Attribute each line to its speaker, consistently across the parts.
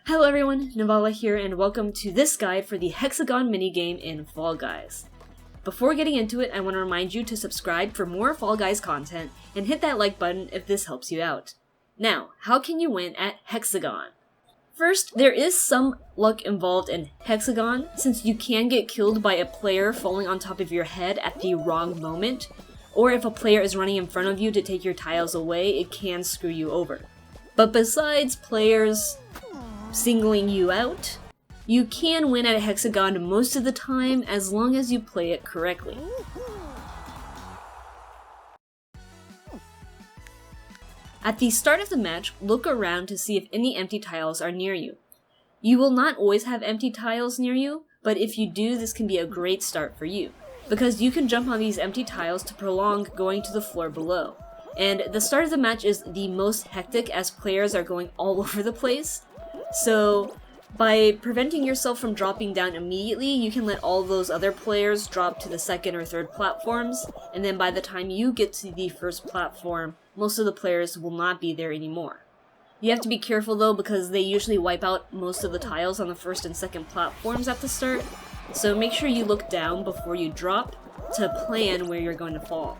Speaker 1: Hello everyone, Navala here, and welcome to this guide for the Hex-a-Gone minigame in Fall Guys. Before getting into it, I want to remind you to subscribe for more Fall Guys content, and hit that like button if this helps you out. Now, how can you win at Hex-a-Gone? First, there is some luck involved in Hex-a-Gone, since you can get killed by a player falling on top of your head at the wrong moment, or if a player is running in front of you to take your tiles away, it can screw you over. But besides players singling you out, you can win at a Hex-a-Gone most of the time as long as you play it correctly. At the start of the match, look around to see if any empty tiles are near you. You will not always have empty tiles near you, but if you do, this can be a great start for you, because you can jump on these empty tiles to prolong going to the floor below. And the start of the match is the most hectic as players are going all over the place. So, by preventing yourself from dropping down immediately, you can let all those other players drop to the second or third platforms, and then by the time you get to the first platform, most of the players will not be there anymore. You have to be careful though, because they usually wipe out most of the tiles on the first and second platforms at the start, so make sure you look down before you drop to plan where you're going to fall.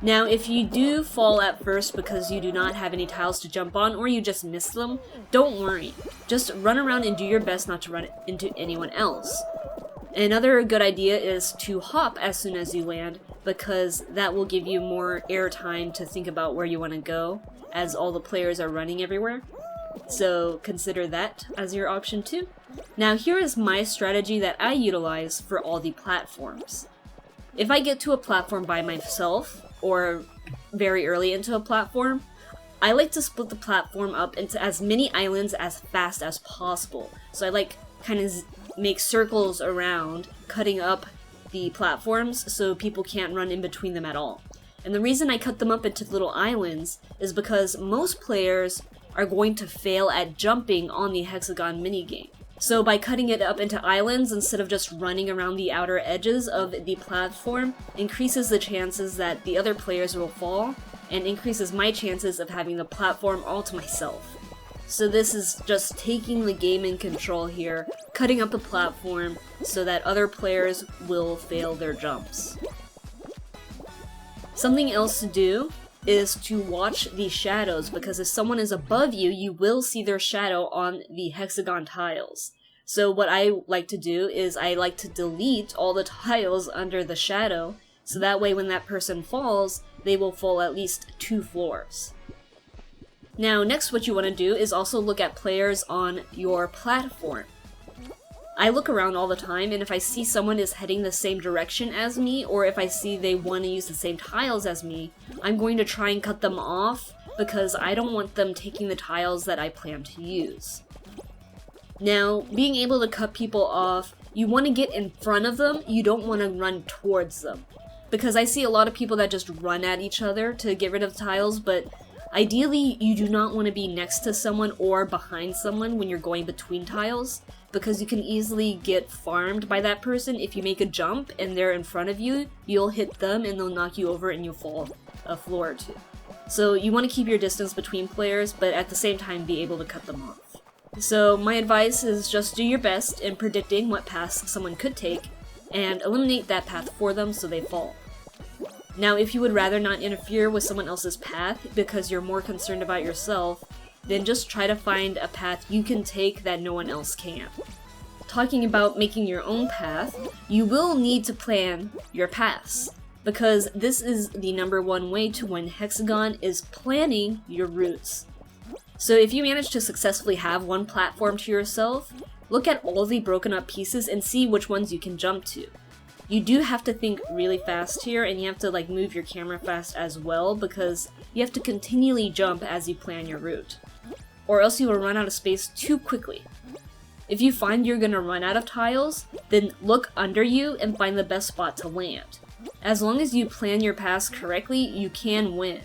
Speaker 1: Now, if you do fall at first because you do not have any tiles to jump on or you just miss them, don't worry. Just run around and do your best not to run into anyone else. Another good idea is to hop as soon as you land, because that will give you more air time to think about where you want to go, as all the players are running everywhere. So consider that as your option too. Now here is my strategy that I utilize for all the platforms. If I get to a platform by myself, or very early into a platform, I like to split the platform up into as many islands as fast as possible. So I like kind of make circles around, cutting up the platforms so people can't run in between them at all. And the reason I cut them up into little islands is because most players are going to fail at jumping on the Hex-a-Gone minigame. So by cutting it up into islands instead of just running around the outer edges of the platform, increases the chances that the other players will fall, and increases my chances of having the platform all to myself. So this is just taking the game in control here, cutting up the platform so that other players will fail their jumps. Something else to do is to watch the shadows, because if someone is above you, you will see their shadow on the Hex-a-Gone tiles. So what I like to do is I like to delete all the tiles under the shadow, so that way when that person falls, they will fall at least 2 floors. Now next what you want to do is also look at players on your platform. I look around all the time, and if I see someone is heading the same direction as me, or if I see they want to use the same tiles as me, I'm going to try and cut them off, because I don't want them taking the tiles that I plan to use. Now, being able to cut people off, you want to get in front of them, you don't want to run towards them. Because I see a lot of people that just run at each other to get rid of tiles, but ideally you do not want to be next to someone or behind someone when you're going between tiles, because you can easily get farmed by that person. If you make a jump and they're in front of you, you'll hit them and they'll knock you over and you'll fall a floor or two. So you want to keep your distance between players, but at the same time be able to cut them off. So my advice is just do your best in predicting what paths someone could take, and eliminate that path for them so they fall. Now if you would rather not interfere with someone else's path because you're more concerned about yourself, then just try to find a path you can take that no one else can. Talking about making your own path, you will need to plan your paths, because this is the #1 way to win Hex-a-Gone, is planning your routes. So if you manage to successfully have one platform to yourself, look at all the broken up pieces and see which ones you can jump to. You do have to think really fast here, and you have to move your camera fast as well, because you have to continually jump as you plan your route, or else you will run out of space too quickly. If you find you're gonna run out of tiles, then look under you and find the best spot to land. As long as you plan your paths correctly, you can win.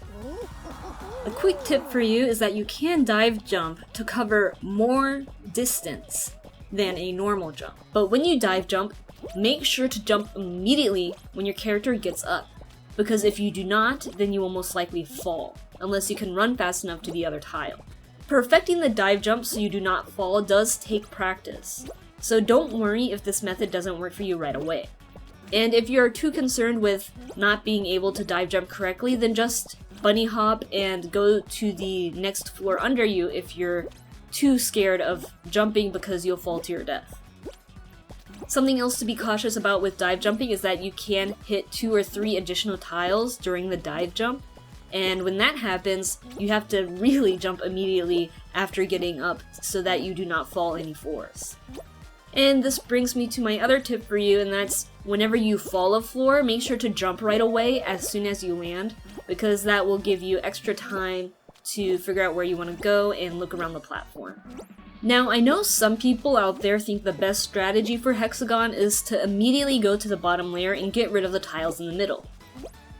Speaker 1: A quick tip for you is that you can dive jump to cover more distance than a normal jump. But when you dive jump, make sure to jump immediately when your character gets up, because if you do not, then you will most likely fall, unless you can run fast enough to the other tile. Perfecting the dive jump so you do not fall does take practice, so don't worry if this method doesn't work for you right away. And if you're too concerned with not being able to dive jump correctly, then just bunny hop and go to the next floor under you if you're too scared of jumping because you'll fall to your death. Something else to be cautious about with dive jumping is that you can hit 2 or 3 additional tiles during the dive jump, and when that happens, you have to really jump immediately after getting up so that you do not fall any floors. And this brings me to my other tip for you, and that's whenever you fall a floor, make sure to jump right away as soon as you land, because that will give you extra time to figure out where you want to go and look around the platform. Now, I know some people out there think the best strategy for Hex-a-Gone is to immediately go to the bottom layer and get rid of the tiles in the middle.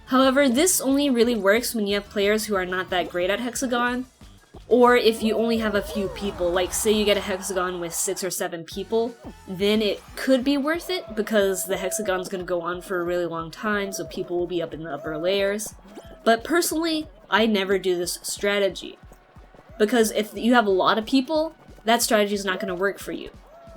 Speaker 1: However, this only really works when you have players who are not that great at Hex-a-Gone, or if you only have a few people, like say you get a Hex-a-Gone with 6 or 7 people, then it could be worth it because the Hex-a-Gone's gonna go on for a really long time, so people will be up in the upper layers. But personally, I never do this strategy, because if you have a lot of people, that strategy is not going to work for you.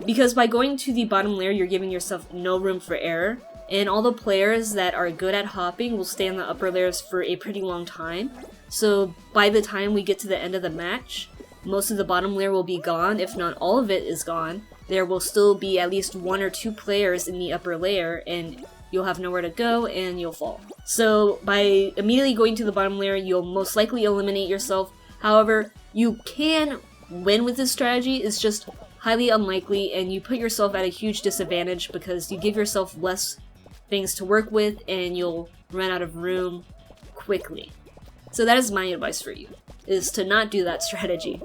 Speaker 1: Because by going to the bottom layer, you're giving yourself no room for error, and all the players that are good at hopping will stay in the upper layers for a pretty long time. So by the time we get to the end of the match, most of the bottom layer will be gone, if not all of it is gone. There will still be at least 1 or 2 players in the upper layer, and you'll have nowhere to go and you'll fall. So by immediately going to the bottom layer, you'll most likely eliminate yourself. However, you can win with this strategy, it's just highly unlikely, and you put yourself at a huge disadvantage because you give yourself less things to work with and you'll run out of room quickly. So that is my advice for you, is to not do that strategy.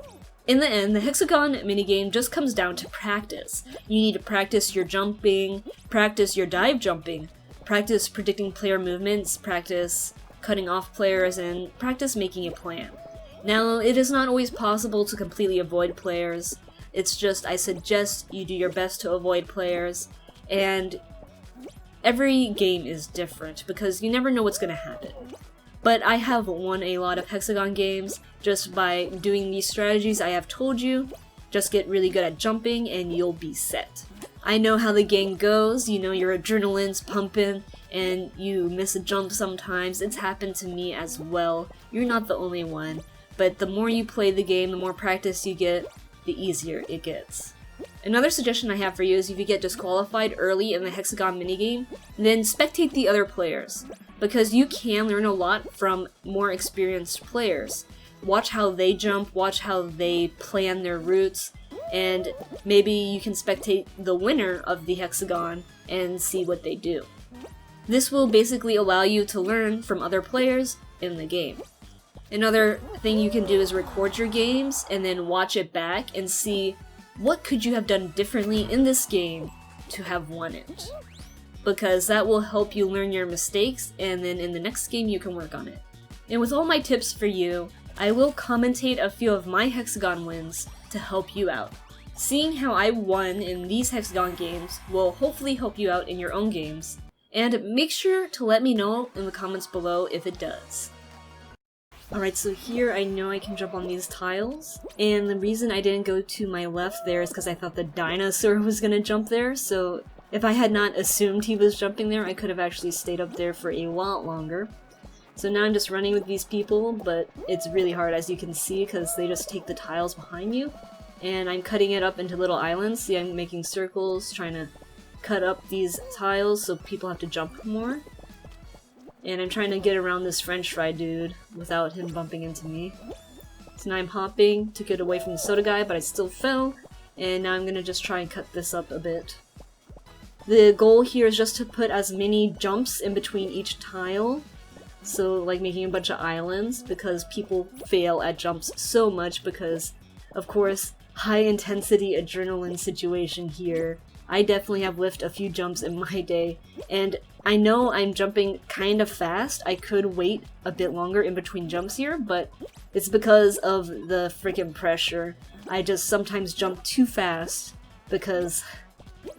Speaker 1: In the end, the Hex-a-Gone minigame just comes down to practice. You need to practice your jumping, practice your dive jumping, practice predicting player movements, practice cutting off players, and practice making a plan. Now, it is not always possible to completely avoid players. It's just, I suggest you do your best to avoid players, and every game is different because you never know what's going to happen. But I have won a lot of Hex-a-Gone games just by doing these strategies I have told you. Just get really good at jumping and you'll be set. I know how the game goes, you know, your adrenaline's pumping and you miss a jump sometimes. It's happened to me as well. You're not the only one. But the more you play the game, the more practice you get, the easier it gets. Another suggestion I have for you is if you get disqualified early in the Hex-a-Gone minigame, then spectate the other players, because you can learn a lot from more experienced players. Watch how they jump, watch how they plan their routes, and maybe you can spectate the winner of the Hex-a-Gone and see what they do. This will basically allow you to learn from other players in the game. Another thing you can do is record your games and then watch it back and see what could you have done differently in this game to have won it. Because that will help you learn your mistakes, and then in the next game you can work on it. And with all my tips for you, I will commentate a few of my Hex-a-Gone wins to help you out. Seeing how I won in these Hex-a-Gone games will hopefully help you out in your own games, and make sure to let me know in the comments below if it does. Alright, so here I know I can jump on these tiles, and the reason I didn't go to my left there is because I thought the dinosaur was gonna jump there, so if I had not assumed he was jumping there, I could have actually stayed up there for a lot longer. So now I'm just running with these people, but it's really hard as you can see because they just take the tiles behind you, and I'm cutting it up into little islands. See, I'm making circles, trying to cut up these tiles so people have to jump more. And I'm trying to get around this french fry dude without him bumping into me. So now I'm hopping to get away from the soda guy, but I still fell, and now I'm gonna just try and cut this up a bit. The goal here is just to put as many jumps in between each tile, so like making a bunch of islands, because people fail at jumps so much because, of course, high intensity adrenaline situation here. I definitely have whiffed a few jumps in my day, and I know I'm jumping kind of fast. I could wait a bit longer in between jumps here, but it's because of the freaking pressure. I just sometimes jump too fast because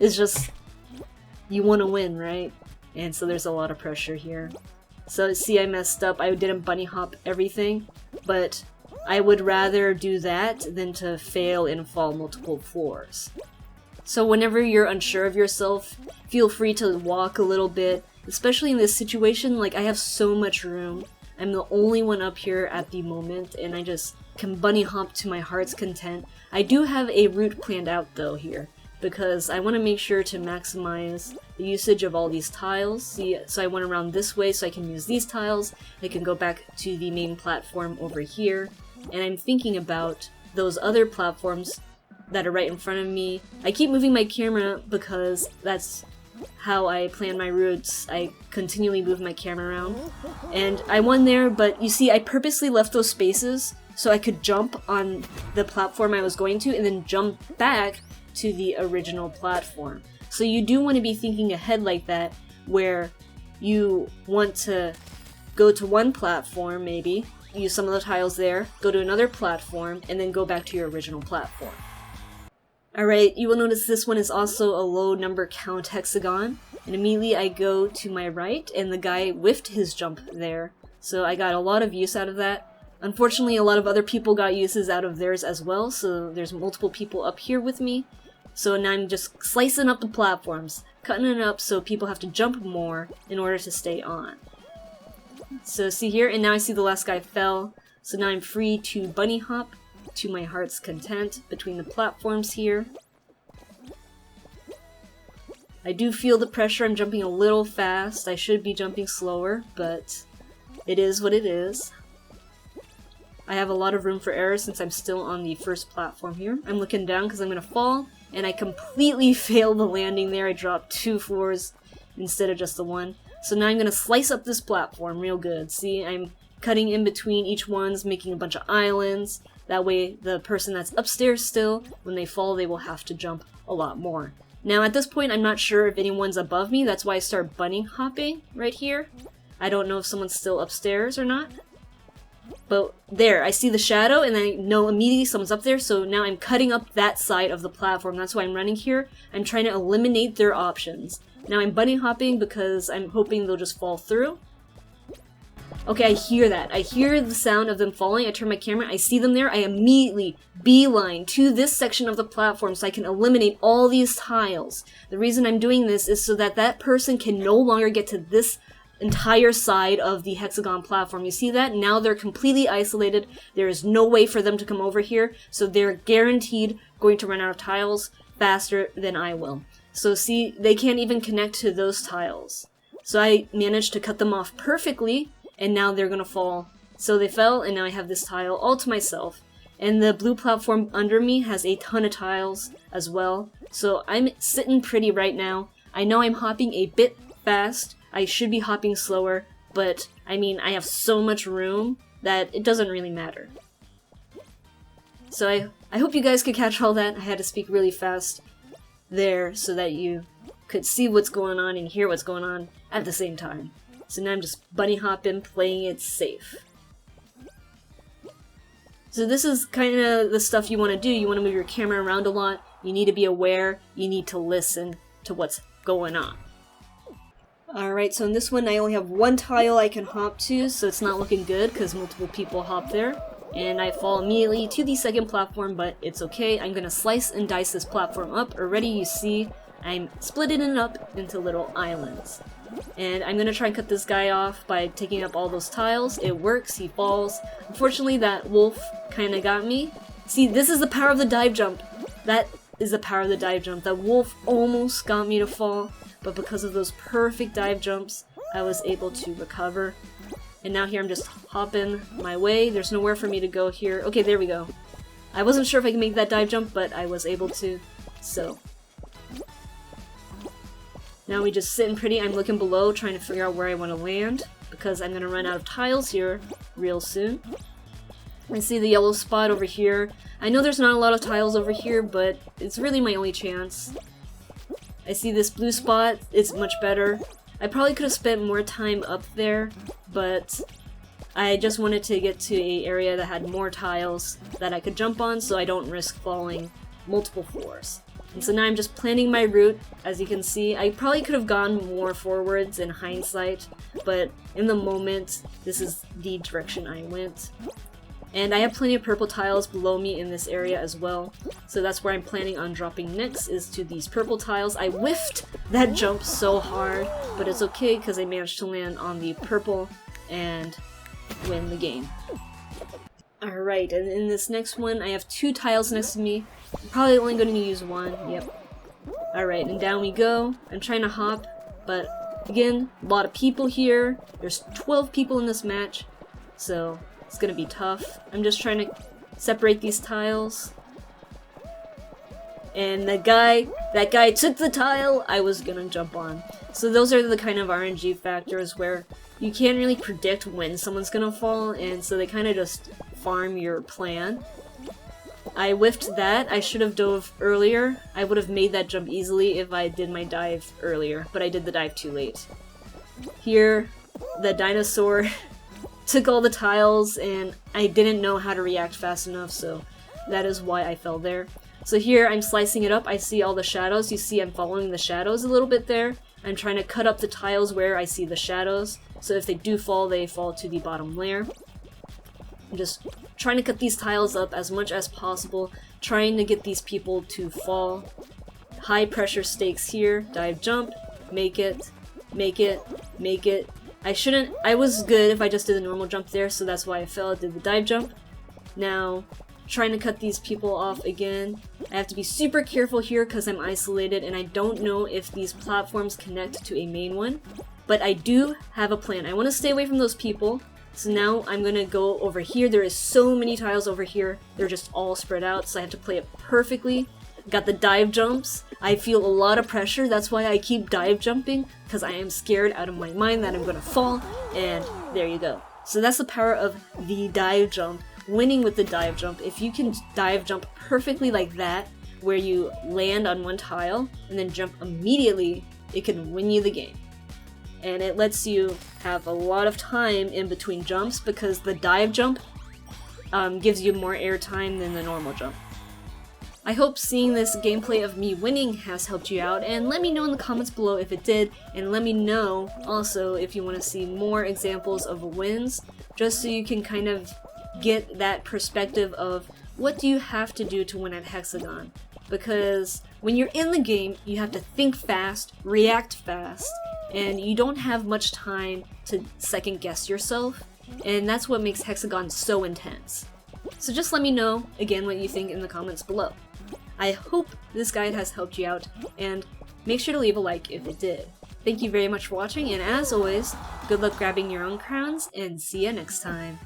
Speaker 1: it's just, you want to win, right? And so there's a lot of pressure here. So see, I messed up. I didn't bunny hop everything, but I would rather do that than to fail and fall multiple floors. So whenever you're unsure of yourself, feel free to walk a little bit, especially in this situation. Like, I have so much room. I'm the only one up here at the moment, and I just can bunny hop to my heart's content. I do have a route planned out though here, because I want to make sure to maximize the usage of all these tiles. See, so I went around this way so I can use these tiles. I can go back to the main platform over here, and I'm thinking about those other platforms that are right in front of me. I keep moving my camera because that's how I plan my routes. I continually move my camera around. And I won there, but you see, I purposely left those spaces so I could jump on the platform I was going to and then jump back to the original platform. So you do want to be thinking ahead like that, where you want to go to one platform, maybe, use some of the tiles there, go to another platform, and then go back to your original platform. Alright, you will notice this one is also a low number count hexagon, and immediately I go to my right, and the guy whiffed his jump there, so I got a lot of use out of that. Unfortunately, a lot of other people got uses out of theirs as well, so there's multiple people up here with me. So now I'm just slicing up the platforms, cutting it up so people have to jump more in order to stay on. So see here, and now I see the last guy fell, so now I'm free to bunny hop to my heart's content between the platforms here. I do feel the pressure. I'm jumping a little fast. I should be jumping slower, but it is what it is. I have a lot of room for error since I'm still on the first platform here. I'm looking down because I'm going to fall, and I completely failed the landing there. I dropped 2 floors instead of just the one. So now I'm going to slice up this platform real good. See, I'm cutting in between each one's, making a bunch of islands. That way the person that's upstairs still, when they fall, they will have to jump a lot more. Now at this point, I'm not sure if anyone's above me. That's why I start bunny hopping right here. I don't know if someone's still upstairs or not. But there, I see the shadow, and I know immediately someone's up there, so now I'm cutting up that side of the platform. That's why I'm running here. I'm trying to eliminate their options. Now I'm bunny hopping because I'm hoping they'll just fall through. Okay, I hear that. I hear the sound of them falling. I turn my camera, I see them there. I immediately beeline to this section of the platform so I can eliminate all these tiles. The reason I'm doing this is so that that person can no longer get to this entire side of the Hex-a-Gone platform. You see that? Now they're completely isolated. There is no way for them to come over here, so they're guaranteed going to run out of tiles faster than I will. So see, they can't even connect to those tiles. So I managed to cut them off perfectly, and now they're gonna fall. So they fell, and now I have this tile all to myself. And the blue platform under me has a ton of tiles as well. So I'm sitting pretty right now. I know I'm hopping a bit fast. I should be hopping slower, but I mean, I have so much room that it doesn't really matter. So I hope you guys could catch all that. I had to speak really fast there so that you could see what's going on and hear what's going on at the same time. So now I'm just bunny hopping, playing it safe. So this is kind of the stuff you want to do. You want to move your camera around a lot. You need to be aware. You need to listen to what's going on. Alright, so in this one I only have one tile I can hop to, so it's not looking good because multiple people hop there. And I fall immediately to the second platform, but it's okay. I'm going to slice and dice this platform up. Already you see I'm splitting it up into little islands. And I'm going to try and cut this guy off by taking up all those tiles. It works, he falls. Unfortunately that wolf kind of got me. See, this is the power of the dive jump. That is the power of the dive jump. That wolf almost got me to fall, but because of those perfect dive jumps, I was able to recover. And now here I'm just hopping my way. There's nowhere for me to go here. Okay, there we go. I wasn't sure if I could make that dive jump, but I was able to, so. Now we just sitting pretty. I'm looking below, trying to figure out where I want to land, because I'm going to run out of tiles here real soon. I see the yellow spot over here. I know there's not a lot of tiles over here, but it's really my only chance. I see this blue spot. It's much better. I probably could have spent more time up there, but I just wanted to get to an area that had more tiles that I could jump on so I don't risk falling multiple floors. And so now I'm just planning my route. As you can see, I probably could have gone more forwards in hindsight, but in the moment, this is the direction I went. And I have plenty of purple tiles below me in this area as well. So that's where I'm planning on dropping next, is to these purple tiles. I whiffed that jump so hard, but it's okay because I managed to land on the purple and win the game. Alright, and in this next one, I have 2 tiles next to me. I'm probably only going to use 1, yep. Alright, and down we go. I'm trying to hop, but again, a lot of people here. There's 12 people in this match, so it's gonna be tough. I'm just trying to separate these tiles. And that guy took the tile I was gonna jump on. So those are the kind of RNG factors where you can't really predict when someone's gonna fall, and so they kind of just farm your plan. I whiffed that. I should have dove earlier. I would have made that jump easily if I did my dive earlier, but I did the dive too late. Here, the dinosaur took all the tiles, and I didn't know how to react fast enough, so that is why I fell there. So here, I'm slicing it up. I see all the shadows. You see I'm following the shadows a little bit there. I'm trying to cut up the tiles where I see the shadows, so if they do fall, they fall to the bottom layer. I'm just trying to cut these tiles up as much as possible, trying to get these people to fall. High pressure stakes here. Dive jump, make it, make it, make it. I was good if I just did the normal jump there, so that's why I fell. I did the dive jump. Now, trying to cut these people off again. I have to be super careful here because I'm isolated and I don't know if these platforms connect to a main one. But I do have a plan. I want to stay away from those people. So now I'm gonna go over here. There is so many tiles over here. They're just all spread out, so I have to play it perfectly. Got the dive jumps. I feel a lot of pressure. That's why I keep dive jumping, because I am scared out of my mind that I'm gonna fall, and there you go. So that's the power of the dive jump. Winning with the dive jump. If you can dive jump perfectly like that, where you land on one tile and then jump immediately, it can win you the game. And it lets you have a lot of time in between jumps because the dive jump gives you more air time than the normal jump. I hope seeing this gameplay of me winning has helped you out, and let me know in the comments below if it did, and let me know also if you want to see more examples of wins, just so you can kind of get that perspective of what do you have to do to win at Hex-a-Gone. Because when you're in the game, you have to think fast, react fast, and you don't have much time to second guess yourself, and that's what makes Hex-a-Gone so intense. So just let me know, again, what you think in the comments below. I hope this guide has helped you out, and make sure to leave a like if it did. Thank you very much for watching, and as always, good luck grabbing your own crowns, and see ya next time.